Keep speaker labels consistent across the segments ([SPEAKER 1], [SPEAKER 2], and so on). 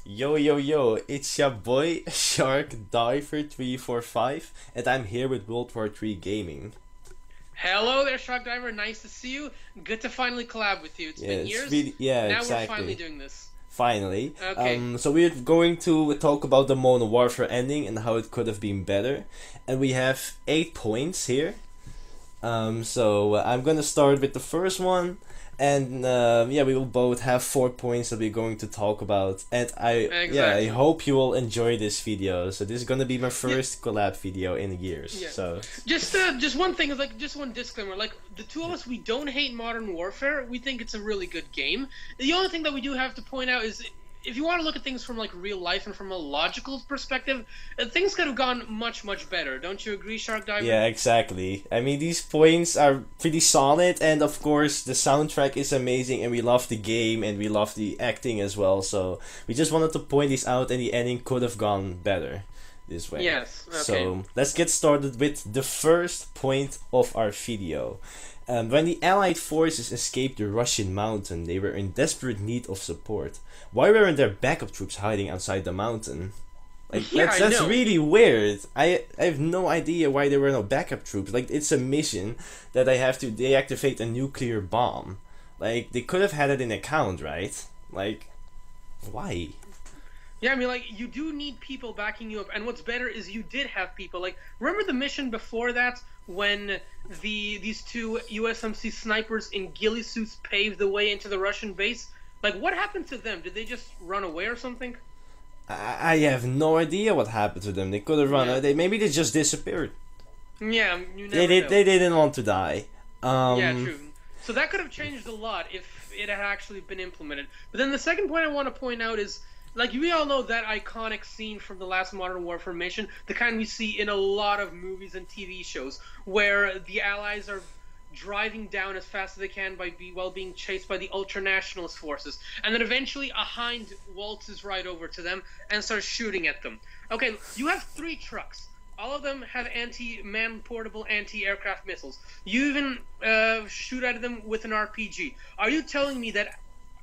[SPEAKER 1] Yo yo yo, it's your boy SharkDiver345 and I'm here with World War III Gaming.
[SPEAKER 2] Hello there, SharkDiver. Nice to see you. Good to finally collab with you. It's
[SPEAKER 1] Yeah,
[SPEAKER 2] been
[SPEAKER 1] it's
[SPEAKER 2] years.
[SPEAKER 1] really yeah,
[SPEAKER 2] Now we're finally
[SPEAKER 1] exactly.
[SPEAKER 2] doing this.
[SPEAKER 1] Finally.
[SPEAKER 2] Okay.
[SPEAKER 1] So we're going to talk about the Modern Warfare ending and how it could have been better. And we have 8 points here. I'm gonna start with the first one, and yeah, we will both have 4 points that we're going to talk about. And I
[SPEAKER 2] Exactly.
[SPEAKER 1] hope you will enjoy this video. So this is gonna be my
[SPEAKER 2] Yeah.
[SPEAKER 1] first collab video in years.
[SPEAKER 2] Yeah.
[SPEAKER 1] So
[SPEAKER 2] Just one thing is just one disclaimer. Like the two of us, we don't hate Modern Warfare. We think it's a really good game. The only thing that we do have to point out is if you want to look at things from like real life and from a logical perspective, things could have gone much better. Don't you agree, SharkDiver?
[SPEAKER 1] yeah, exactly. I mean, these points are pretty solid, and of course, the soundtrack is amazing, and we love the game, and we love the acting as well. So we just wanted to point this out, and the ending could have gone better this way.
[SPEAKER 2] Yes. Okay.
[SPEAKER 1] So let's get started with the first point of our video. When the Allied forces escaped the Russian mountain, they were in desperate need of support. Why weren't their backup troops hiding outside the mountain? Like
[SPEAKER 2] Yeah, I
[SPEAKER 1] that's
[SPEAKER 2] know.
[SPEAKER 1] really weird. I have no idea why there were no backup troops. Like it's a mission that they have to deactivate a nuclear bomb. Like they could have had it in account, right? Like why?
[SPEAKER 2] Yeah, I mean, like, you do need people backing you up, and what's better is you did have people. Like, remember the mission before that when these two USMC snipers in ghillie suits paved the way into the Russian base? Like, what happened to them? Did they just run away or something?
[SPEAKER 1] I have no idea what happened to them. They could have run.
[SPEAKER 2] Yeah,
[SPEAKER 1] Maybe they just disappeared.
[SPEAKER 2] yeah, you
[SPEAKER 1] They
[SPEAKER 2] never
[SPEAKER 1] did.
[SPEAKER 2] know.
[SPEAKER 1] They didn't want to die.
[SPEAKER 2] Yeah,
[SPEAKER 1] Um,
[SPEAKER 2] true. So that could have changed a lot if it had actually been implemented. But then the second point I want to point out is, like, we all know that iconic scene from the last Modern Warfare mission, the kind we see in a lot of movies and TV shows, where the Allies are driving down as fast as they can while being chased by the ultra-nationalist forces, and then eventually a Hind waltzes right over to them and starts shooting at them. Okay, you have 3 trucks. All of them have anti-man portable anti-aircraft missiles. You even shoot at them with an RPG. Are you telling me that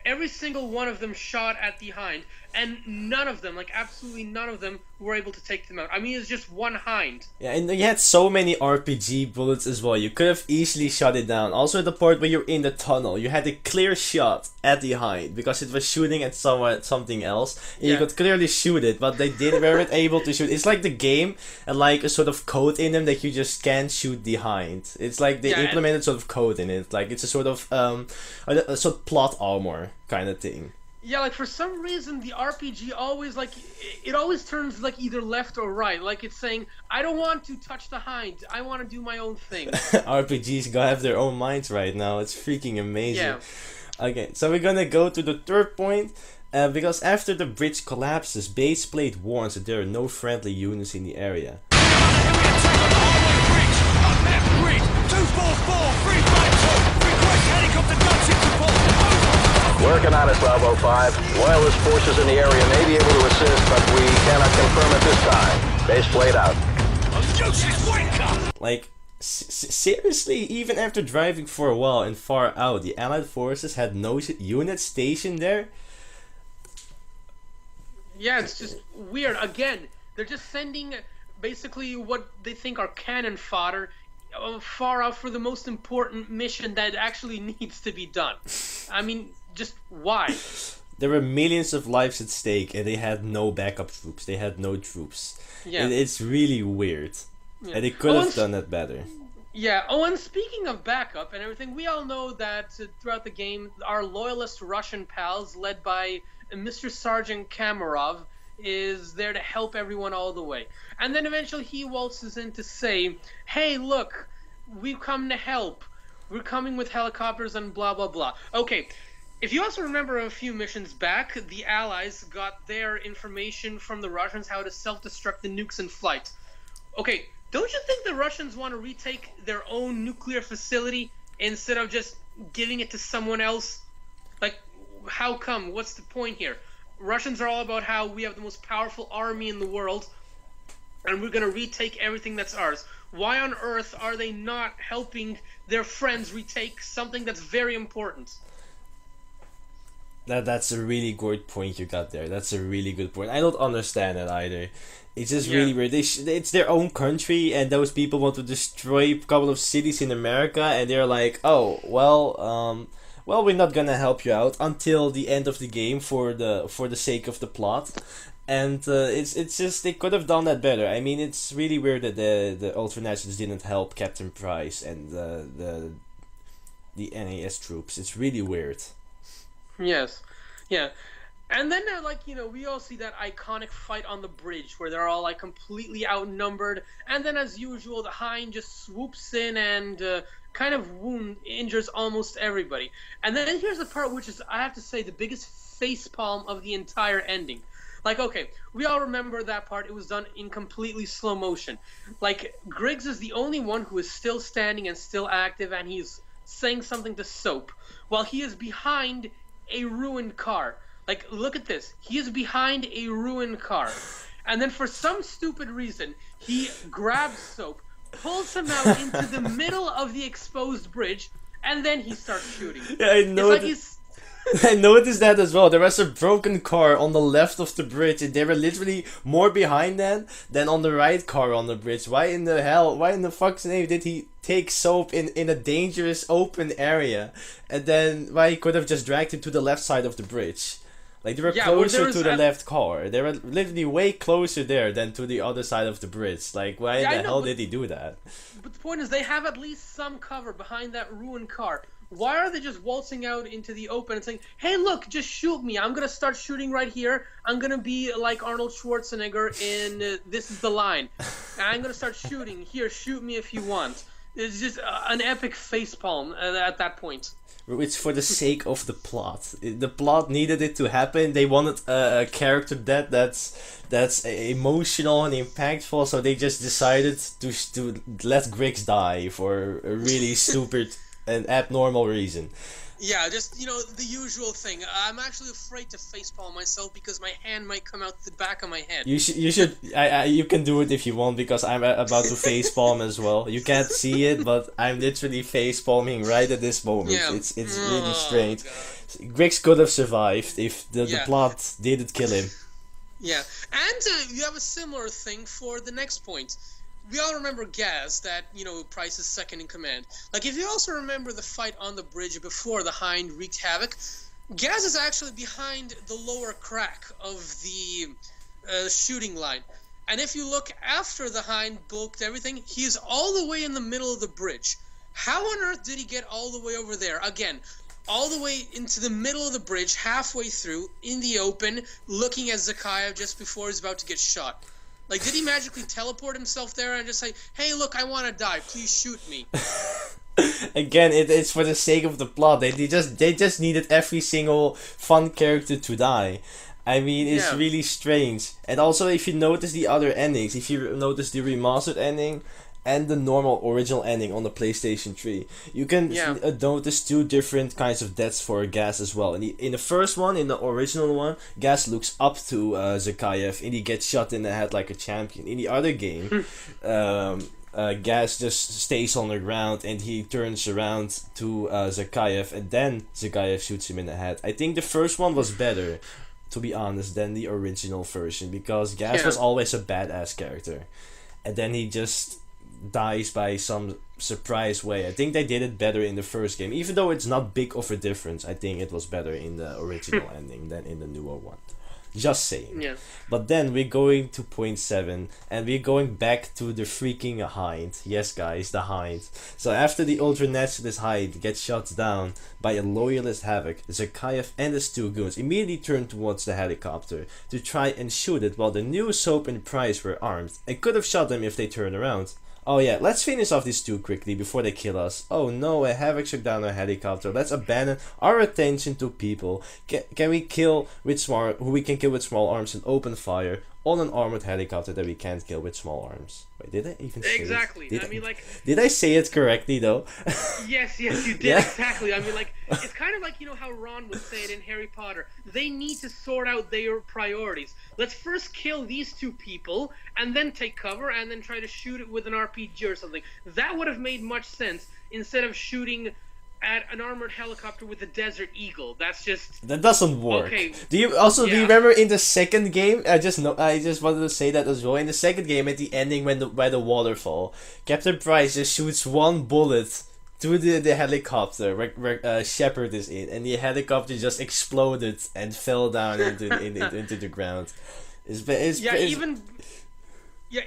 [SPEAKER 2] every single one of them shot at the Hind, and none of them, like absolutely none of them, were able to take them out? I mean, it's just one Hind.
[SPEAKER 1] Yeah, and you had so many RPG bullets as well. You could have easily shot it down. Also, the part where you're in the tunnel, you had a clear shot at the Hind because it was shooting at something else. And you
[SPEAKER 2] Yeah.
[SPEAKER 1] could clearly shoot it, but they weren't able to shoot. It's like the game and like a sort of code in them that you just can't shoot the Hind. It's like they
[SPEAKER 2] Yeah, and
[SPEAKER 1] implemented sort of code in it. Like it's a sort of a sort of plot armor kind of thing.
[SPEAKER 2] yeah, like for some reason the RPG always like it always turns like either left or right. Like it's saying, I don't want to touch the Hind. I want to do my own thing.
[SPEAKER 1] RPGs gotta have their own minds right now. It's freaking amazing.
[SPEAKER 2] Yeah.
[SPEAKER 1] Okay, so we're gonna go to the third point. Because after the bridge collapses, base plate warns that there are no friendly units in the area.
[SPEAKER 3] Working on it, Bravo 5. Loyalist forces in the area may be able to assist, but we cannot confirm at this time. Base plate out.
[SPEAKER 1] Like, seriously, even after driving for a while and far out, the Allied forces had no units stationed there?
[SPEAKER 2] Yeah, it's just weird. Again, they're just sending basically what they think are cannon fodder far out for the most important mission that actually needs to be done. I mean, just why?
[SPEAKER 1] There were millions of lives at stake and they had no backup troops. They had no troops.
[SPEAKER 2] Yeah.
[SPEAKER 1] It's really weird.
[SPEAKER 2] Yeah.
[SPEAKER 1] And they could
[SPEAKER 2] Oh,
[SPEAKER 1] have
[SPEAKER 2] and
[SPEAKER 1] done that better.
[SPEAKER 2] Yeah. Oh, and speaking of backup and everything, we all know that throughout the game, our loyalist Russian pals, led by Mr. Sergeant Kamarov, is there to help everyone all the way. And then eventually he waltzes in to say, hey, look, we've come to help. We're coming with helicopters and blah, blah, blah. Okay, if you also remember a few missions back, the Allies got their information from the Russians how to self-destruct the nukes in flight. Okay, don't you think the Russians want to retake their own nuclear facility instead of just giving it to someone else? Like, how come? What's the point here? Russians are all about how we have the most powerful army in the world, and we're going to retake everything that's ours. Why on earth are they not helping their friends retake something that's very important?
[SPEAKER 1] That's a really good point you got there. That's a really good point. I don't understand it either. It's just
[SPEAKER 2] Yeah.
[SPEAKER 1] really weird. It's their own country, and those people want to destroy a couple of cities in America, and they're like, oh well, we're not gonna help you out until the end of the game for the sake of the plot. And it's just they could have done that better. I mean, it's really weird that the Ultranationals didn't help Captain Price and the NAS troops. It's really weird.
[SPEAKER 2] Yes. Yeah. And then, we all see that iconic fight on the bridge where they're all, completely outnumbered. And then, as usual, the Hind just swoops in and kind of injures almost everybody. And then here's the part which is, I have to say, the biggest facepalm of the entire ending. Okay, we all remember that part. It was done in completely slow motion. Griggs is the only one who is still standing and still active, and he's saying something to Soap while he is behind a ruined car. Look at this. He is behind a ruined car. And then for some stupid reason, he grabs Soap, pulls him out into the middle of the exposed bridge, and then he starts shooting.
[SPEAKER 1] Yeah, I know. I noticed that as well. There was a broken car on the left of the bridge, and they were literally more behind that than on the right car on the bridge. Why in the fuck's name did he take Soap in a dangerous open area, and then why he could have just dragged him to the left side of the bridge? They were closer to the left car. They were literally way closer there than to the other side of the bridge. Why in the hell did he do that?
[SPEAKER 2] But the point is, they have at least some cover behind that ruined car. Why are they just waltzing out into the open and saying, hey, look, just shoot me. I'm going to start shooting right here. I'm going to be like Arnold Schwarzenegger in This Is the Line. And I'm going to start shooting. Here, shoot me if you want. It's just an epic facepalm at that point.
[SPEAKER 1] It's for the sake of the plot. The plot needed it to happen. They wanted a character that's emotional and impactful, so they just decided to let Griggs die for a really stupid and abnormal reason.
[SPEAKER 2] Yeah, just, the usual thing. I'm actually afraid to facepalm myself because my hand might come out the back of my head. You
[SPEAKER 1] should. You can do it if you want, because I'm about to facepalm as well. You can't see it, but I'm literally facepalming right at this moment.
[SPEAKER 2] Yeah.
[SPEAKER 1] It's really strange. God. Griggs could have survived if the plot didn't kill him.
[SPEAKER 2] Yeah, and you have a similar thing for the next point. We all remember Gaz, that, Price's second in command. If you also remember the fight on the bridge before the Hind wreaked havoc, Gaz is actually behind the lower crack of the shooting line. And if you look after the Hind bulked everything, he is all the way in the middle of the bridge. How on earth did he get all the way over there? Again, all the way into the middle of the bridge, halfway through, in the open, looking at Zakhaev just before he's about to get shot. Did he magically teleport himself there and just say, hey, look, I want to die, please shoot me?
[SPEAKER 1] Again, it's for the sake of the plot. They just needed every single fun character to die. I mean, it's really strange. And also, if you notice the other endings, if you notice the remastered ending and the normal original ending on the PlayStation 3, you can notice two different kinds of deaths for Gaz as well. In the first one, in the original one, Gaz looks up to Zakhaev and he gets shot in the head like a champion. In the other game, Gaz just stays on the ground and he turns around to Zakhaev, and then Zakhaev shoots him in the head. I think the first one was better, to be honest, than the original version, because Gaz was always a badass character, and then he just dies by some surprise way. I think they did it better in the first game, even though it's not big of a difference. I think it was better in the original ending than in the newer one. Just saying.
[SPEAKER 2] Yeah.
[SPEAKER 1] But then we're going to point 7, and we're going back to the freaking Hind. Yes, guys, the Hind. So after the Ultranationalist Hind gets shot down by a loyalist Havoc, Zakhaev and his two goons immediately turn towards the helicopter to try and shoot it, while the new Soap and Price were armed and could have shot them if they turned around. Oh yeah, let's finish off these two quickly before they kill us. Oh no, a Havoc shot down a helicopter. Let's abandon our attention to people. Can we kill with who we can kill with small arms and open fire on an armored helicopter that we can't kill with small arms? Wait, did I even say
[SPEAKER 2] exactly?
[SPEAKER 1] it? Did I say it correctly though?
[SPEAKER 2] Yes, you did. Yeah. Exactly. I mean, it's kind of like, how Ron would say it in Harry Potter. They need to sort out their priorities. Let's first kill these two people, and then take cover, and then try to shoot it with an RPG or something. That would have made much sense instead of shooting at an armored helicopter with a Desert Eagle. That's just
[SPEAKER 1] That doesn't work.
[SPEAKER 2] Okay.
[SPEAKER 1] Do you remember in the second game? I just wanted to say that as well. In the second game, at the ending, by the waterfall, Captain Price just shoots one bullet to the helicopter where Shepard is in, and the helicopter just exploded and fell down into the ground.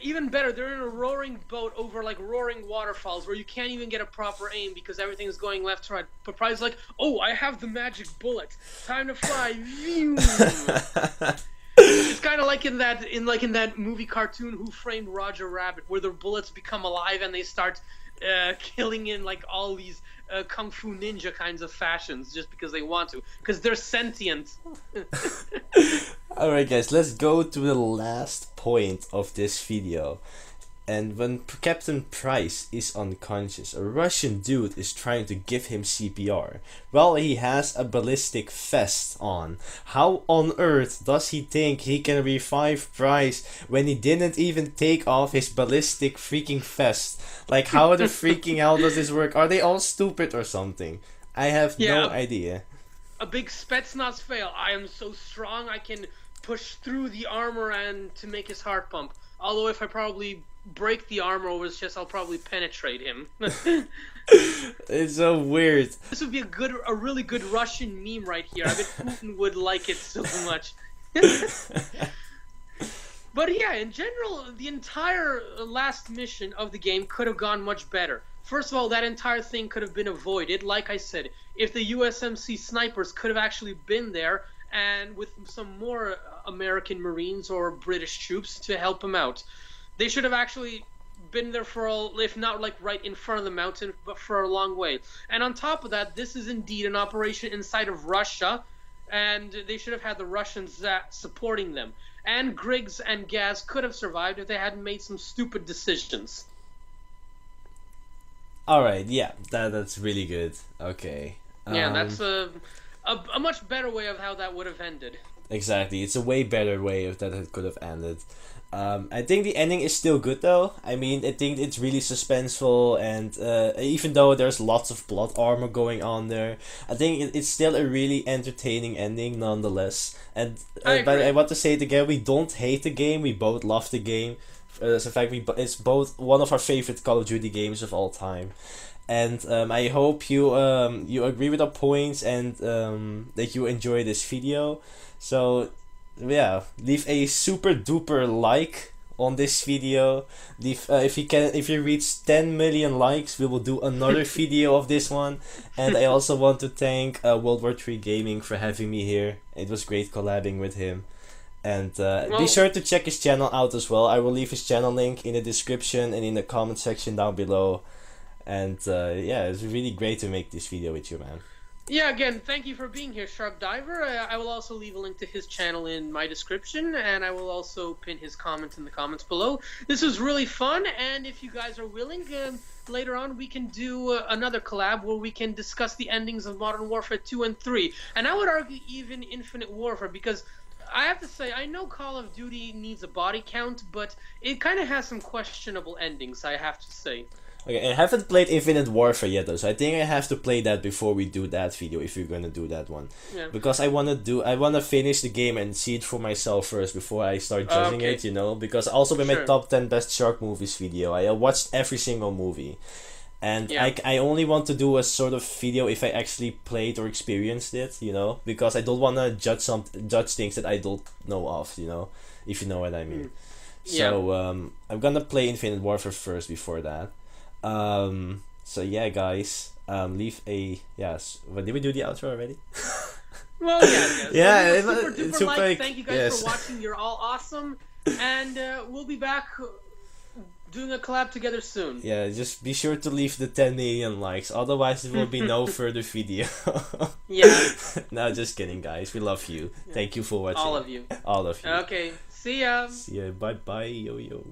[SPEAKER 2] Even better, they're in a roaring boat over like roaring waterfalls where you can't even get a proper aim because everything is going left to right. But Price is like, oh, I have the magic bullet. Time to fly. It's kind of like in that movie cartoon Who Framed Roger Rabbit, where the bullets become alive and they start killing in like all these kung fu ninja kinds of fashions just because they want to, because they're sentient.
[SPEAKER 1] Alright guys, let's go to the last point of this video. And when Captain Price is unconscious, a Russian dude is trying to give him CPR. Well, he has a ballistic vest on. How on earth does he think he can revive Price when he didn't even take off his ballistic freaking vest? Like, how the freaking hell does this work? Are they all stupid or something? I have no idea.
[SPEAKER 2] A big Spetsnaz fail. I am so strong I can push through the armor and to make his heart pump. Although if I probably break the armor over his chest, I'll probably penetrate him.
[SPEAKER 1] It's so weird.
[SPEAKER 2] This would be a really good Russian meme right here. I bet Putin would like it so much. But yeah, in general, the entire last mission of the game could have gone much better. First of all, that entire thing could have been avoided. Like I said, if the USMC snipers could have actually been there, and with some more American Marines or British troops to help him out. They should have actually been there if not like right in front of the mountain, but for a long way. And on top of that, this is indeed an operation inside of Russia, and they should have had the Russians supporting them. And Griggs and Gaz could have survived if they hadn't made some stupid decisions.
[SPEAKER 1] Alright, yeah, that's really good. Okay.
[SPEAKER 2] Yeah, that's a much better way of how that would have ended.
[SPEAKER 1] Exactly, it's a way better way of that it could have ended. I think the ending is still good though. I mean, I think it's really suspenseful, and even though there's lots of plot armor going on there, I think it's still a really entertaining ending nonetheless. And but I want to say it again, we don't hate the game, we both love the game. As a fact, it's both one of our favorite Call of Duty games of all time. And I hope you agree with our points and that you enjoy this video. So yeah, leave a super duper like on this video. Leave if you reach 10 million likes, we will do another video of this one. And I also want to thank World War III Gaming for having me here. It was great collabing with him. And be sure to check his channel out as well. I will leave his channel link in the description and in the comment section down below. And yeah, it's really great to make this video with you, man.
[SPEAKER 2] Yeah, again, thank you for being here, SharkDiver. I will also leave a link to his channel in my description, and I will also pin his comments in the comments below. This was really fun, and if you guys are willing, later on we can do another collab where we can discuss the endings of Modern Warfare 2 and 3. And I would argue even Infinite Warfare, because I have to say, I know Call of Duty needs a body count, but it kind of has some questionable endings, I have to say.
[SPEAKER 1] Okay, I haven't played Infinite Warfare yet though, so I think I have to play that before we do that video, if you're gonna do that one.
[SPEAKER 2] Yeah.
[SPEAKER 1] Because I wanna finish the game and see it for myself first before I start judging it, you know? Because also with my top 10 best shark movies video, I watched every single movie. And I only want to do a sort of video if I actually played or experienced it, you know? Because I don't wanna judge things that I don't know of, you know? If you know what I mean. So I'm gonna play Infinite Warfare first before that. So yeah, guys, leave a But did we do the outro already?
[SPEAKER 2] Well, yeah.
[SPEAKER 1] Yeah,
[SPEAKER 2] it's super like. Thank you guys for watching. You're all awesome, and we'll be back doing a collab together soon.
[SPEAKER 1] Yeah, just be sure to leave the 10 million likes, otherwise there will be no further video.
[SPEAKER 2] Yeah.
[SPEAKER 1] No, just kidding, guys. We love you. Thank you for watching.
[SPEAKER 2] All of you.
[SPEAKER 1] All of you.
[SPEAKER 2] Okay. See ya.
[SPEAKER 1] See ya. Bye bye. Yo yo.